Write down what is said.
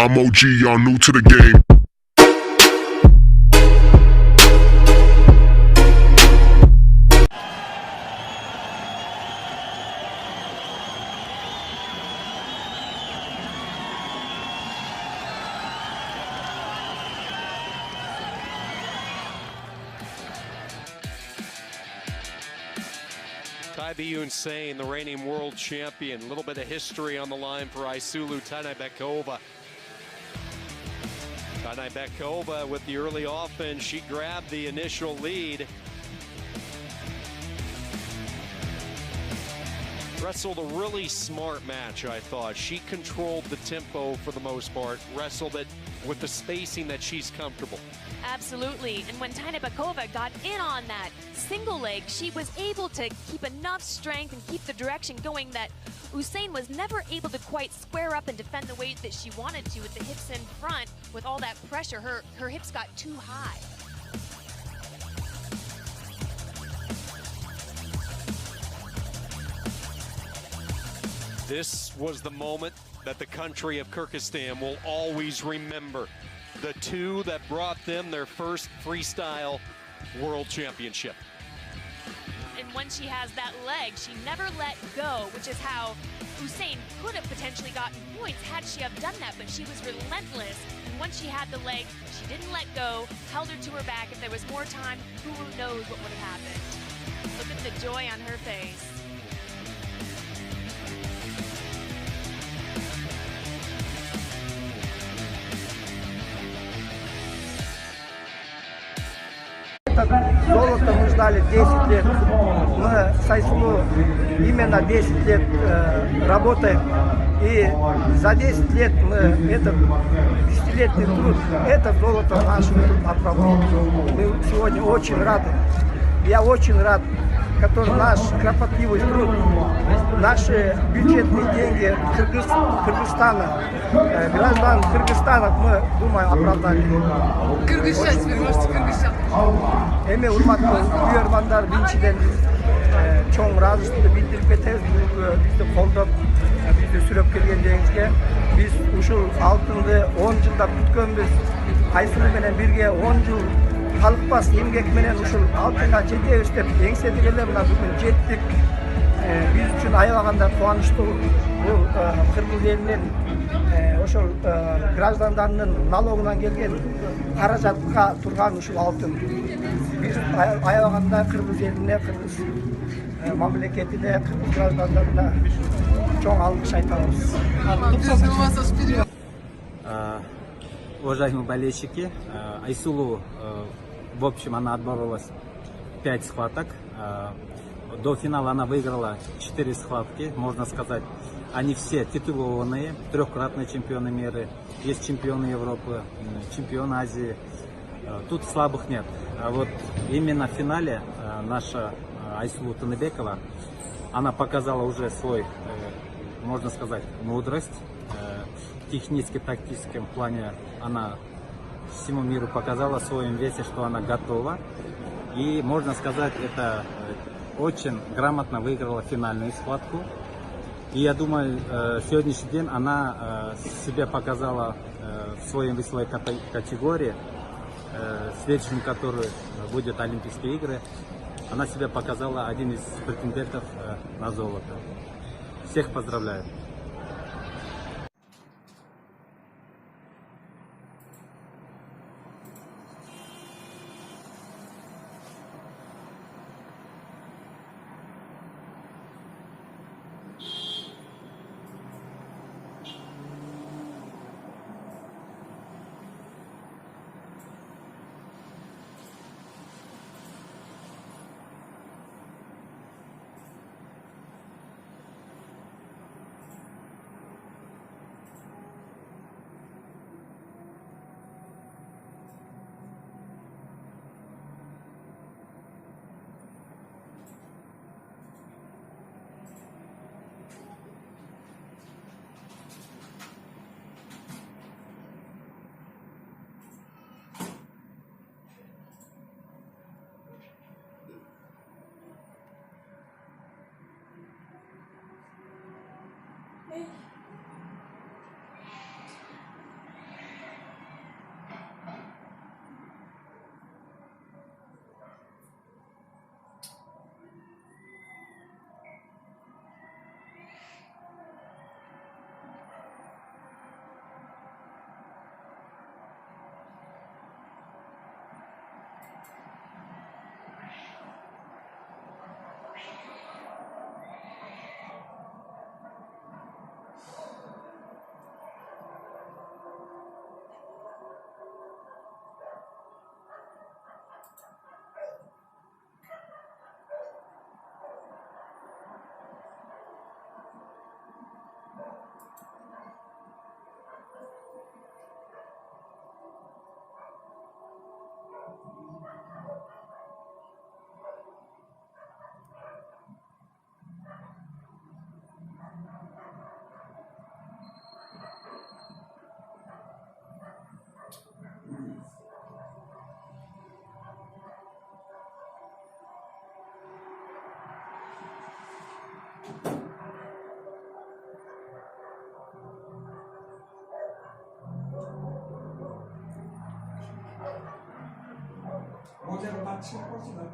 I'm OG, y'all new to the game. Taibi Yunsane, the reigning world champion. A little bit of history on the line for Aisulu Tanaibekova. Tanaibekova with the early offense. She grabbed the initial lead. Wrestled a really smart match, I thought. She controlled the tempo for the most part, wrestled it with the spacing that she's comfortable. Absolutely, and when Tanaibekova got in on that single leg, she was able to keep enough strength and keep the direction going that Usain was never able to quite square up and defend the way that she wanted to with the hips in front. With all that pressure, her hips got too high. This was the moment that the country of Kyrgyzstan will always remember. The two that brought them their first freestyle world championship. And when she has that leg, she never let go, which is how Usain could have potentially gotten points had she have done that, but she was relentless. And once she had the leg, she didn't let go, held her to her back. If there was more time, who knows what would have happened. Look at the joy on her face. Золото мы ждали 10 лет. Мы с Айсулу именно 10 лет работаем. И за 10 лет мы этот десятилетний труд, это золото наше отправляем. Мы сегодня очень рады. Я очень рад, который наш кропотливый труд, наши бюджетные деньги Кыргызстана, граждан Кыргызстана мы, думаю, оправдали. Кыргызча теперь можете кыргызча. Эми урматтуу күйөрмандар, биринчиден чоң ыраазычылыкты билдирип кетебиз. Бизди колдоп, бизди сүрөп келгендериңизге. Биз ушул алтынды 10 жылдап күткөнбүз. Айсулу менен бирге 10 жыл халыкпас эмгек менен ушул алтынга жетебиз деп эңседик эле мына бүгүн жеттик. Биз үчүн аябаганда кубанычтуу. Бул кыргыз элинин ошол граждандарынын налогунан келген каражатка турган ушул алтын. Биз аябаганда кыргыз элине, кыргыз мамлекетине, кыргыз граждандарына чоң алкыш айтабыз. Уважаемые болельщики, Айсулу, в общем, она отборолась 5 схваток. До финала она выиграла 4 схватки, можно сказать. Они все титулованные, трехкратные чемпионы мира, есть чемпионы Европы, чемпионы Азии. Тут слабых нет. А вот именно в финале наша Айсулу Таныбекова, она показала уже свой, можно сказать, мудрость. В технически-тактическом плане она всему миру показала в своем весе, что она готова. И, можно сказать, это очень грамотно выиграла финальную схватку. И я думаю, сегодняшний день она себя показала в своей весовой категории, следующим которой будет Олимпийские игры. Она себя показала один из претендентов на золото. Всех поздравляю! মজার বাচ্চা করছে না